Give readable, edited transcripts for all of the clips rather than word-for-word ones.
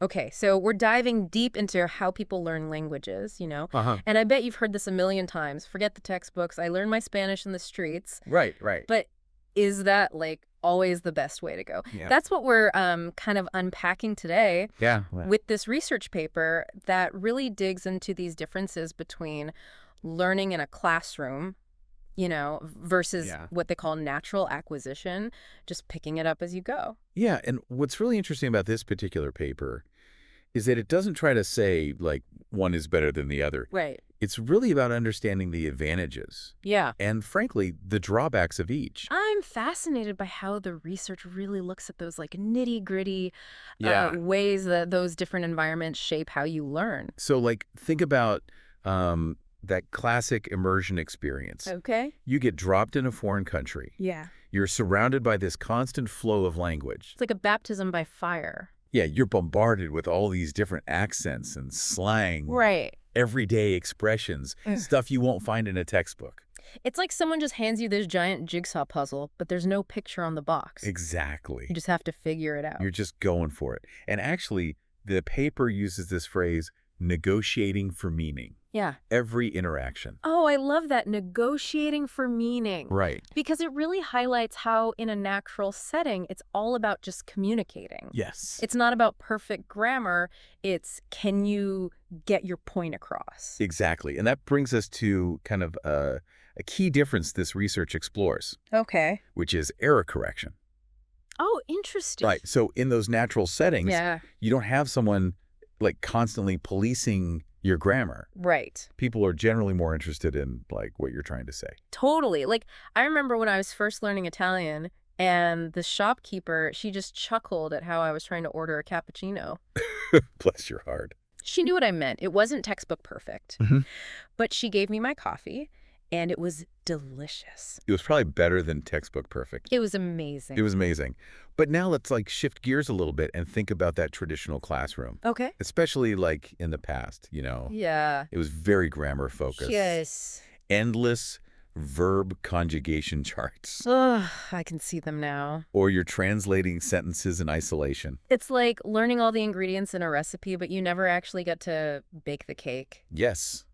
Okay, so we're diving deep into how people learn languages, Uh-huh. and I bet you've heard this a million times. Forget the textbooks. I learned my Spanish in the streets. Right, right. But is that, like, always the best way to go? Yeah. That's what we're kind of unpacking today Yeah. Well, with this research paper that really digs into these differences between learning in a classroom, versus yeah. what they call natural acquisition, just picking it up as you go. Yeah, and what's really interesting about this particular paper is that it doesn't try to say, like, one is better than the other. Right. It's really about understanding the advantages Yeah. and, frankly, the drawbacks of each. I'm fascinated by how the research really looks at those like nitty-gritty ways that those different environments shape how you learn. So, like, think about that classic immersion experience. Okay. You get dropped in a foreign country. Yeah. You're surrounded by this constant flow of language. It's like a baptism by fire. Yeah, you're bombarded with all these different accents and slang, Right. everyday expressions, stuff you won't find in a textbook. It's like someone just hands you this giant jigsaw puzzle, but there's no picture on the box. Exactly. You just have to figure it out. You're just going for it. And actually, the paper uses this phrase, negotiating for meaning. Yeah. Every interaction. Oh, I love that, negotiating for meaning. Right. Because it really highlights how in a natural setting, it's all about just communicating. Yes. It's not about perfect grammar. It's can you get your point across? Exactly. And that brings us to kind of a key difference this research explores, Okay. which is error correction. Oh, interesting. Right. So in those natural settings, Yeah. you don't have someone like constantly policing your grammar. Right. People are generally more interested in like what you're trying to say. Totally. Like, I remember when I was first learning Italian and the shopkeeper, she just chuckled at how I was trying to order a cappuccino. Bless your heart. She knew what I meant. It wasn't textbook perfect. Mhm. But she gave me my coffee, and it was delicious. It was probably better than textbook perfect. It was amazing. It was amazing. But now let's like shift gears a little bit and think about that traditional classroom, Okay. especially like in the past, Yeah. It was very grammar focused. Yes. Endless verb conjugation charts. Ugh, I can see them now. Or you're translating sentences in isolation. It's like learning all the ingredients in a recipe, but you never actually get to bake the cake. Yes.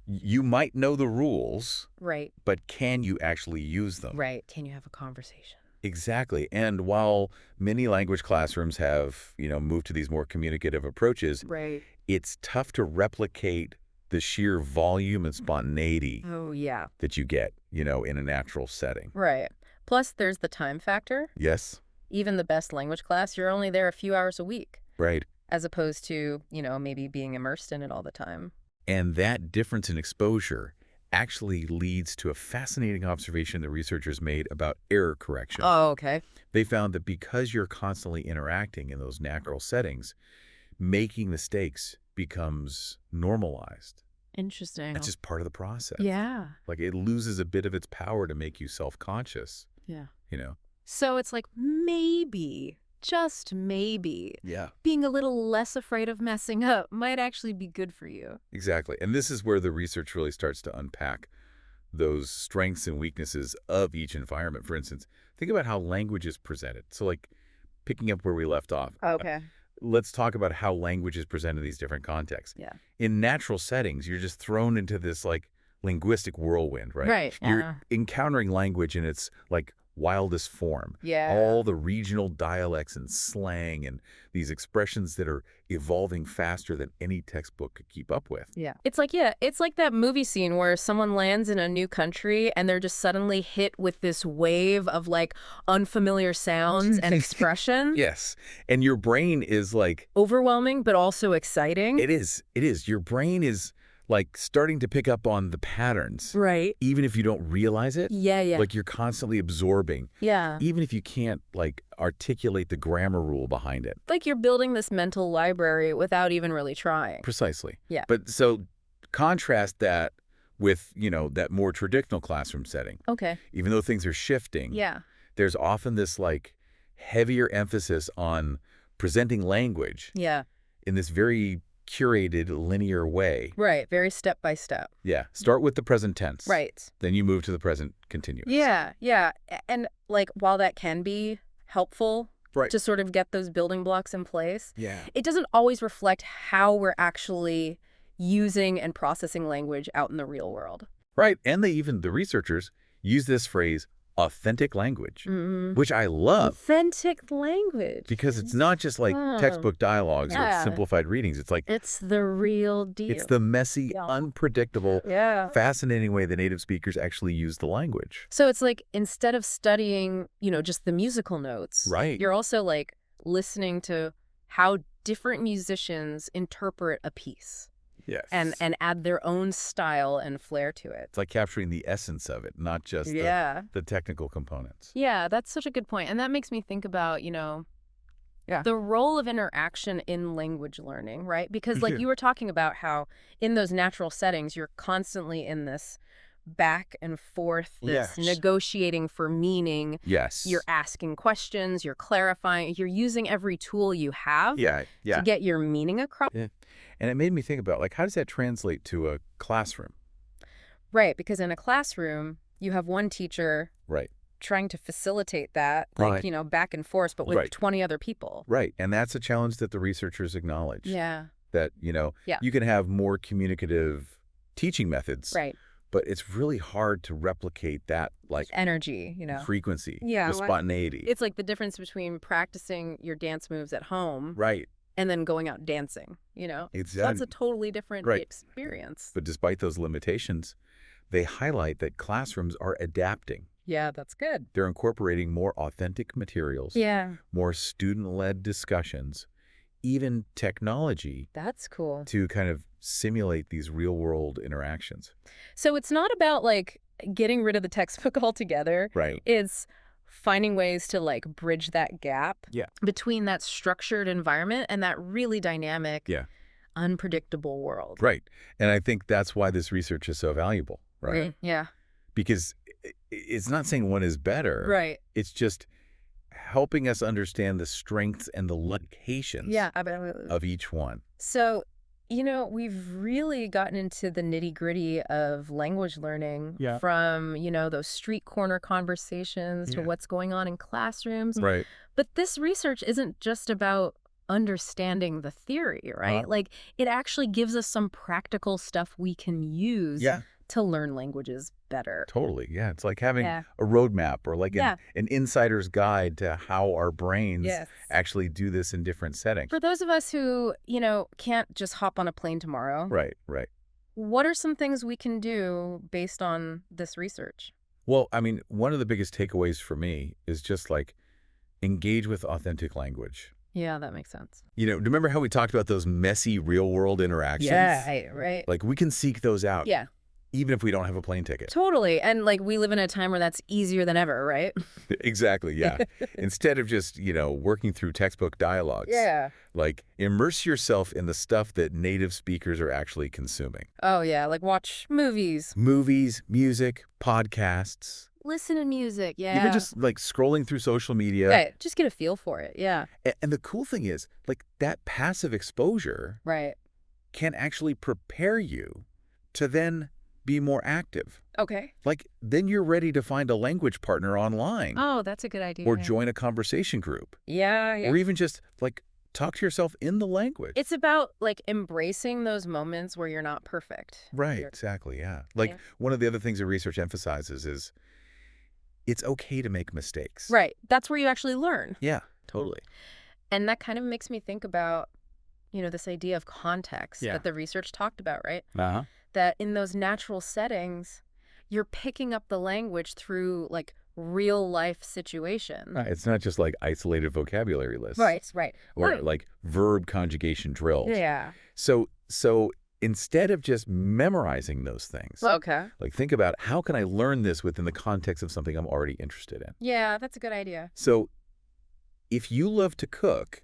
You might know the rules, Right. but can you actually use them? Right. Can you have a conversation? Exactly. And while many language classrooms have, moved to these more communicative approaches, Right. it's tough to replicate the sheer volume and spontaneity Oh, yeah. that you get, in a natural setting. Right. Plus, there's the time factor. Yes? Even the best language class, you're only there a few hours a week, Right. as opposed to, maybe being immersed in it all the time. And that difference in exposure actually leads to a fascinating observation the researchers made about error correction. Oh, okay. They found that because you're constantly interacting in those natural settings, making mistakes becomes normalized. Interesting. That's just part of the process. Yeah. Like it loses a bit of its power to make you self-conscious, Yeah. you know? So it's like maybe, just maybe, Yeah, being a little less afraid of messing up might actually be good for you. exactly. And this is where the research really starts to unpack those strengths and weaknesses of each environment. For instance, think about how language is presented. So like picking up where we left off. Okay. Let's talk about how language is presented in these different contexts. Yeah. In natural settings, you're just thrown into this like linguistic whirlwind, right? Right. You're encountering language in its like wildest form. Yeah. All the regional dialects and slang and these expressions that are evolving faster than any textbook could keep up with. Yeah. It's like that movie scene where someone lands in a new country and they're just suddenly hit with this wave of like unfamiliar sounds and expression. Yes. And your brain is like... Overwhelming, but also exciting. It is. It is. Your brain is like starting to pick up on the patterns. Right. Even if you don't realize it. Yeah, yeah. Like you're constantly absorbing. Yeah. Even if you can't like articulate the grammar rule behind it. Like you're building this mental library without even really trying. Precisely. Yeah. But so contrast that with, that more traditional classroom setting. Okay. Even though things are shifting. Yeah. There's often this like heavier emphasis on presenting language. Yeah. In this very curated linear way. Right. Very step by step. Yeah. Start with the present tense. Right. Then you move to the present continuous. Yeah. Yeah. And like while that can be helpful, Right. to sort of get those building blocks in place. Yeah. It doesn't always reflect how we're actually using and processing language out in the real world. Right. And the researchers use this phrase, authentic language, which I love. Authentic language. Because it's not just like textbook dialogues or simplified readings. It's like it's the real deal. it's the messy, unpredictable, yeah. fascinating way the native speakers actually use the language. So it's like instead of studying, just the musical notes, right, you're also like listening to how different musicians interpret a piece. Yes. And add their own style and flair to it. It's like capturing the essence of it, not just the technical components. Yeah, that's such a good point. And that makes me think about, the role of interaction in language learning, right? Because like you were talking about how in those natural settings, you're constantly in this back and forth, this negotiating for meaning. Yes. You're asking questions, you're clarifying, you're using every tool you have to get your meaning across. Yeah. And it made me think about, like, how does that translate to a classroom? Right, because in a classroom, you have one teacher trying to facilitate that, like, back and forth, but with 20 other people. Right, and that's a challenge that the researchers acknowledge. Yeah. That, you can have more communicative teaching methods. Right. But it's really hard to replicate that, like, energy, frequency, the spontaneity. It's like the difference between practicing your dance moves at home. Right. And then going out dancing, Exactly. So that's a totally different experience. But despite those limitations, they highlight that classrooms are adapting. Yeah, that's good. They're incorporating more authentic materials, more student-led discussions, even technology. That's cool. To kind of simulate these real-world interactions. So it's not about, like, getting rid of the textbook altogether. Right. It's finding ways to, like, bridge that gap between that structured environment and that really dynamic, unpredictable world. Right. And I think that's why this research is so valuable, right? Yeah. Because it's not saying one is better. Right. It's just helping us understand the strengths and the limitations of each one. So, we've really gotten into the nitty-gritty of language learning from, those street corner conversations to what's going on in classrooms. Right. But this research isn't just about understanding the theory, right? Like, it actually gives us some practical stuff we can use to learn languages better. Totally, yeah. It's like having a roadmap or like an insider's guide to how our brains actually do this in different settings. For those of us who, can't just hop on a plane tomorrow. Right. What are some things we can do based on this research? Well, I mean, one of the biggest takeaways for me is just like engage with authentic language. Yeah, that makes sense. Remember how we talked about those messy real-world interactions? Yeah, right. Like, we can seek those out. Yeah. Even if we don't have a plane ticket. Totally. And like we live in a time where that's easier than ever, right? Exactly, yeah. Instead of just, working through textbook dialogues. Yeah. Like, immerse yourself in the stuff that native speakers are actually consuming. Oh, yeah. Like watch movies. Movies, music, podcasts. Listen to music, yeah. Even just like scrolling through social media. Right. Just get a feel for it, yeah. And the cool thing is, like, that passive exposure can actually prepare you to then be more active. Okay. Like, then you're ready to find a language partner online. Oh, that's a good idea. Or join a conversation group. Yeah. Or even just, like, talk to yourself in the language. It's about, like, embracing those moments where you're not perfect. Right, exactly, yeah. Like, one of the other things the research emphasizes is it's okay to make mistakes. Right. That's where you actually learn. Yeah, totally. And that kind of makes me think about, this idea of context that the research talked about, right? Uh-huh. That in those natural settings, you're picking up the language through, like, real life situations. Right. It's not just like isolated vocabulary lists. Right. Or like verb conjugation drills. Yeah. So instead of just memorizing those things, like, think about, how can I learn this within the context of something I'm already interested in? Yeah, that's a good idea. So if you love to cook,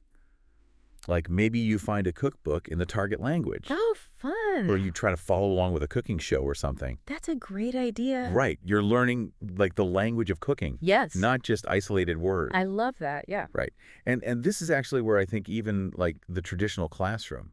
like, maybe you find a cookbook in the target language. Oh, fun. Or you try to follow along with a cooking show or something. That's a great idea. Right. You're learning, like, the language of cooking. Yes. Not just isolated words. I love that, yeah. Right. And this is actually where I think even, like, the traditional classroom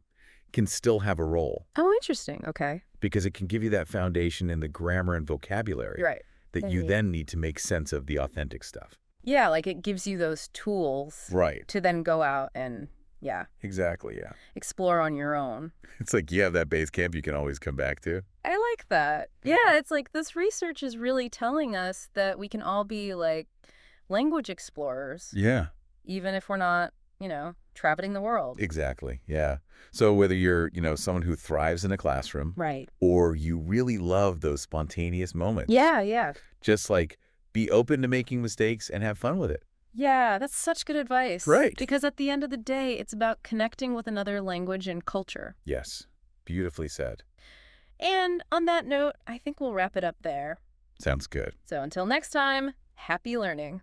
can still have a role. Oh, interesting. Okay. Because it can give you that foundation in the grammar and vocabulary. Right. That you then need to make sense of the authentic stuff. Yeah, like it gives you those tools Right. to then go out and, yeah, Exactly, yeah. explore on your own. It's like you have that base camp you can always come back to. I like that. Yeah, it's like this research is really telling us that we can all be like language explorers, Yeah. even if we're not, traveling the world. Exactly, yeah. So whether you're, someone who thrives in a classroom Right. or you really love those spontaneous moments. Yeah, yeah. Just like be open to making mistakes and have fun with it. Yeah, that's such good advice. Right. Because at the end of the day, it's about connecting with another language and culture. Yes. Beautifully said. And on that note, I think we'll wrap it up there. Sounds good. So until next time, happy learning.